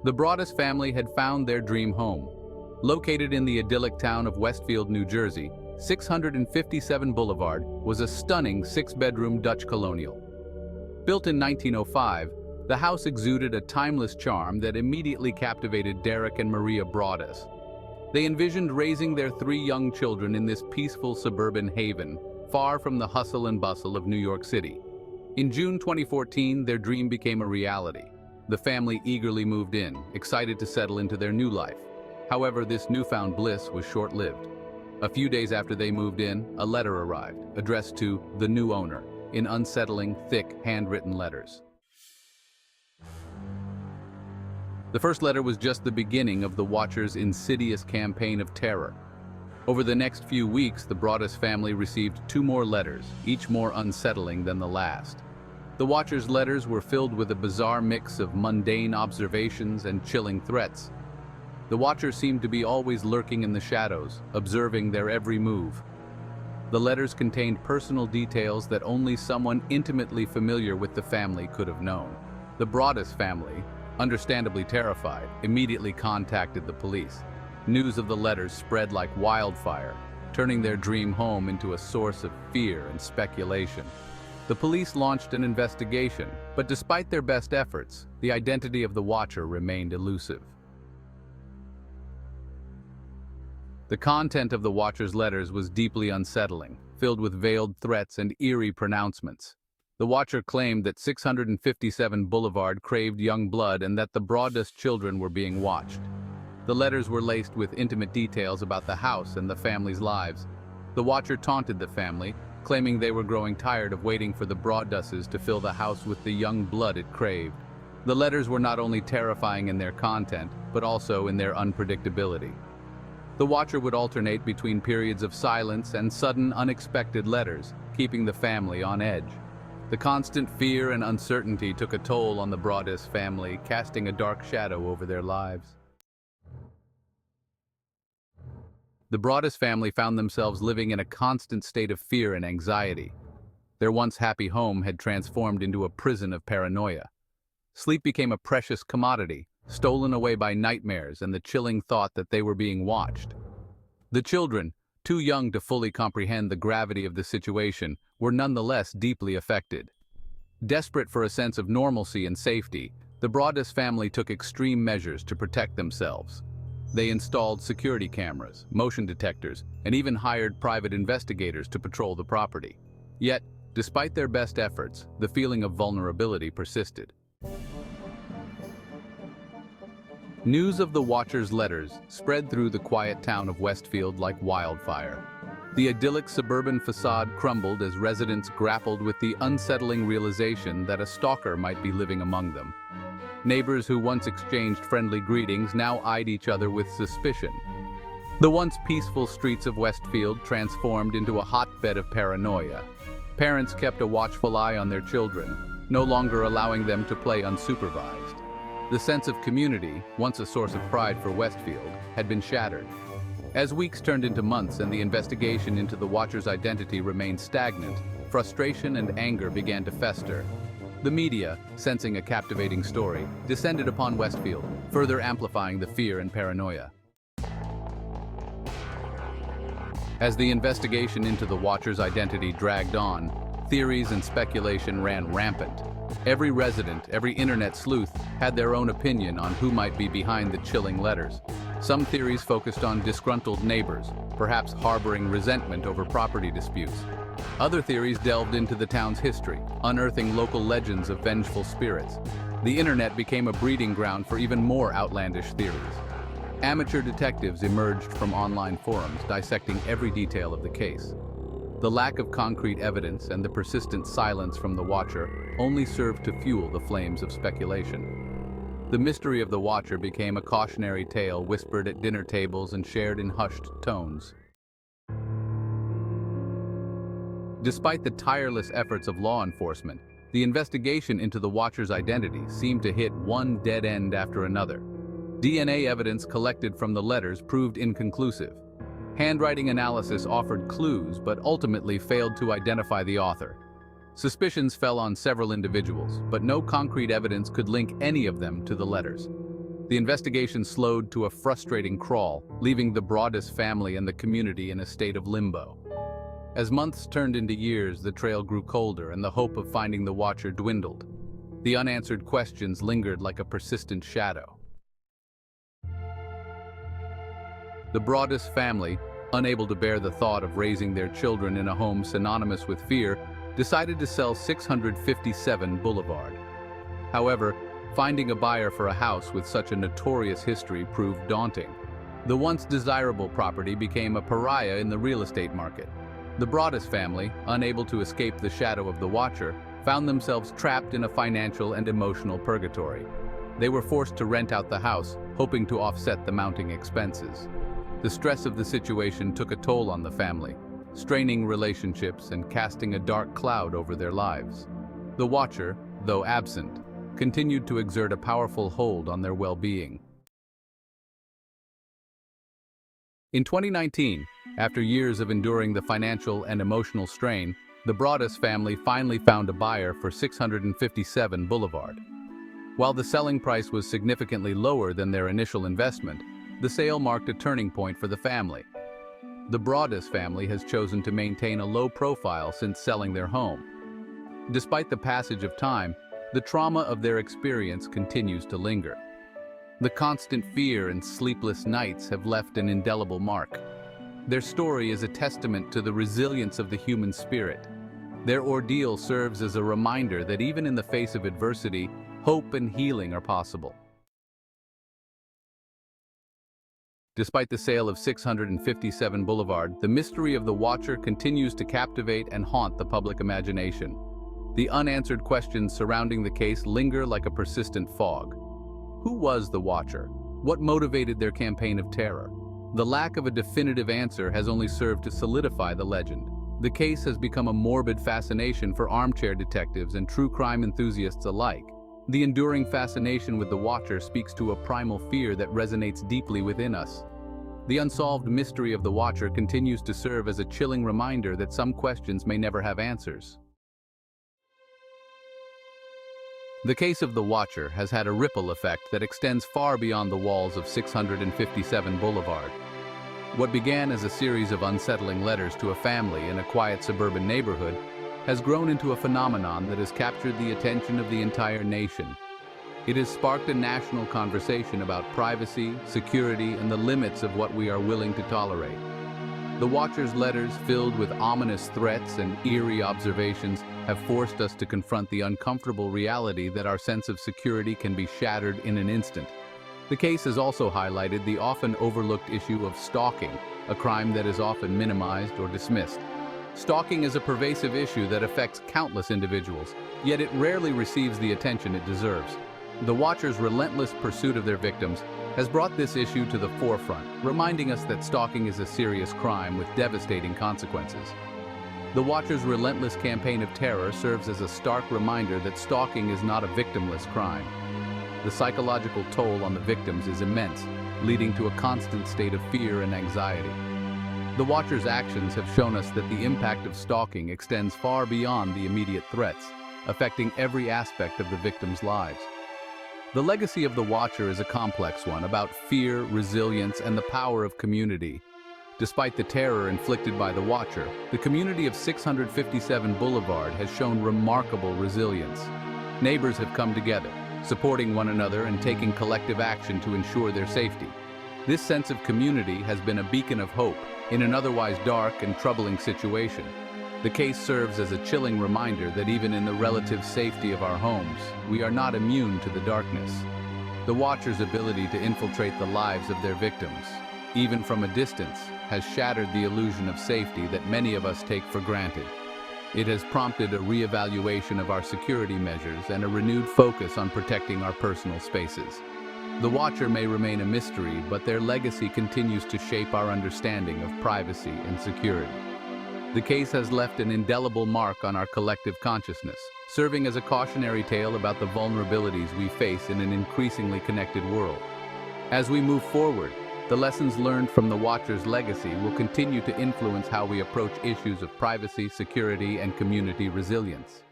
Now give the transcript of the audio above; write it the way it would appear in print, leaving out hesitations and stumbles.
The Broaddus family had found their dream home. Located in the idyllic town of Westfield, New Jersey, 657 Boulevard was a stunning six-bedroom Dutch colonial. Built in 1905, the house exuded a timeless charm that immediately captivated Derek and Maria Broaddus. They envisioned raising their three young children in this peaceful suburban haven, far from the hustle and bustle of New York City. In June 2014, their dream became a reality. The family eagerly moved in, excited to settle into their new life. However, this newfound bliss was short-lived. A few days after they moved in, a letter arrived, addressed to the new owner, in unsettling, thick, handwritten letters. The first letter was just the beginning of the Watcher's insidious campaign of terror. Over the next few weeks, the Broaddus family received 2 more letters, each more unsettling than the last. The Watcher's letters were filled with a bizarre mix of mundane observations and chilling threats. The Watcher seemed to be always lurking in the shadows, observing their every move. The letters contained personal details that only someone intimately familiar with the family could have known. The Broaddus family, understandably terrified, immediately contacted the police. News of the letters spread like wildfire, turning their dream home into a source of fear and speculation. The police launched an investigation, but despite their best efforts, the identity of the Watcher remained elusive. The content of the Watcher's letters was deeply unsettling, filled with veiled threats and eerie pronouncements. The Watcher claimed that 657 Boulevard craved young blood and that the Broaddus children were being watched. The letters were laced with intimate details about the house and the family's lives. The Watcher taunted the family, claiming they were growing tired of waiting for the Broadduses to fill the house with the young blood it craved. The letters were not only terrifying in their content, but also in their unpredictability. The Watcher would alternate between periods of silence and sudden, unexpected letters, keeping the family on edge. The constant fear and uncertainty took a toll on the Broaddus family, casting a dark shadow over their lives. The Broaddus family found themselves living in a constant state of fear and anxiety. Their once happy home had transformed into a prison of paranoia. Sleep became a precious commodity, stolen away by nightmares and the chilling thought that they were being watched. The children, too young to fully comprehend the gravity of the situation, were nonetheless deeply affected. Desperate for a sense of normalcy and safety, the Broaddus family took extreme measures to protect themselves. They installed security cameras, motion detectors, and even hired private investigators to patrol the property. Yet, despite their best efforts, the feeling of vulnerability persisted. News of the Watcher's letters spread through the quiet town of Westfield like wildfire. The idyllic suburban facade crumbled as residents grappled with the unsettling realization that a stalker might be living among them. Neighbors who once exchanged friendly greetings now eyed each other with suspicion. The once peaceful streets of Westfield transformed into a hotbed of paranoia. Parents kept a watchful eye on their children, no longer allowing them to play unsupervised. The sense of community, once a source of pride for Westfield, had been shattered. As weeks turned into months and the investigation into the Watcher's identity remained stagnant, frustration and anger began to fester. The media, sensing a captivating story, descended upon Westfield, further amplifying the fear and paranoia. As the investigation into the Watcher's identity dragged on, theories and speculation ran rampant. Every resident, every internet sleuth, had their own opinion on who might be behind the chilling letters. Some theories focused on disgruntled neighbors, perhaps harboring resentment over property disputes. Other theories delved into the town's history, unearthing local legends of vengeful spirits. The internet became a breeding ground for even more outlandish theories. Amateur detectives emerged from online forums, dissecting every detail of the case. The lack of concrete evidence and the persistent silence from the Watcher only served to fuel the flames of speculation. The mystery of the Watcher became a cautionary tale whispered at dinner tables and shared in hushed tones. Despite the tireless efforts of law enforcement, the investigation into the Watcher's identity seemed to hit one dead end after another. DNA evidence collected from the letters proved inconclusive. Handwriting analysis offered clues but ultimately failed to identify the author. Suspicions fell on several individuals, but no concrete evidence could link any of them to the letters. The investigation slowed to a frustrating crawl, leaving the Broaddus family and the community in a state of limbo. As months turned into years, the trail grew colder and the hope of finding the Watcher dwindled. The unanswered questions lingered like a persistent shadow. The Broaddus family, unable to bear the thought of raising their children in a home synonymous with fear, decided to sell 657 Boulevard. However, finding a buyer for a house with such a notorious history proved daunting. The once desirable property became a pariah in the real estate market. The Broaddus family, unable to escape the shadow of the Watcher, found themselves trapped in a financial and emotional purgatory. They were forced to rent out the house, hoping to offset the mounting expenses. The stress of the situation took a toll on the family, straining relationships and casting a dark cloud over their lives. The Watcher, though absent, continued to exert a powerful hold on their well-being. In 2019, after years of enduring the financial and emotional strain, the Broaddus family finally found a buyer for 657 Boulevard. While the selling price was significantly lower than their initial investment, the sale marked a turning point for the family. The Broaddus family has chosen to maintain a low profile since selling their home. Despite the passage of time, the trauma of their experience continues to linger. The constant fear and sleepless nights have left an indelible mark. Their story is a testament to the resilience of the human spirit. Their ordeal serves as a reminder that even in the face of adversity, hope and healing are possible. Despite the sale of 657 Boulevard, the mystery of the Watcher continues to captivate and haunt the public imagination. The unanswered questions surrounding the case linger like a persistent fog. Who was the Watcher? What motivated their campaign of terror? The lack of a definitive answer has only served to solidify the legend. The case has become a morbid fascination for armchair detectives and true crime enthusiasts alike. The enduring fascination with the Watcher speaks to a primal fear that resonates deeply within us. The unsolved mystery of the Watcher continues to serve as a chilling reminder that some questions may never have answers. The case of the Watcher has had a ripple effect that extends far beyond the walls of 657 Boulevard. What began as a series of unsettling letters to a family in a quiet suburban neighborhood has grown into a phenomenon that has captured the attention of the entire nation. It has sparked a national conversation about privacy, security, and the limits of what we are willing to tolerate. The Watcher's letters, filled with ominous threats and eerie observations, have forced us to confront the uncomfortable reality that our sense of security can be shattered in an instant. The case has also highlighted the often overlooked issue of stalking, a crime that is often minimized or dismissed. Stalking is a pervasive issue that affects countless individuals, yet it rarely receives the attention it deserves. The Watcher's relentless pursuit of their victims has brought this issue to the forefront, reminding us that stalking is a serious crime with devastating consequences. The Watcher's relentless campaign of terror serves as a stark reminder that stalking is not a victimless crime. The psychological toll on the victims is immense, leading to a constant state of fear and anxiety. The Watcher's actions have shown us that the impact of stalking extends far beyond the immediate threats, affecting every aspect of the victims' lives. The legacy of the Watcher is a complex one about fear, resilience, and the power of community. Despite the terror inflicted by the Watcher, the community of 657 Boulevard has shown remarkable resilience. Neighbors have come together, supporting one another and taking collective action to ensure their safety. This sense of community has been a beacon of hope in an otherwise dark and troubling situation. The case serves as a chilling reminder that even in the relative safety of our homes, we are not immune to the darkness. The Watcher's ability to infiltrate the lives of their victims, even from a distance, has shattered the illusion of safety that many of us take for granted. It has prompted a re-evaluation of our security measures and a renewed focus on protecting our personal spaces. The Watcher may remain a mystery, but their legacy continues to shape our understanding of privacy and security. The case has left an indelible mark on our collective consciousness, serving as a cautionary tale about the vulnerabilities we face in an increasingly connected world. As we move forward, the lessons learned from the Watcher's legacy will continue to influence how we approach issues of privacy, security, and community resilience.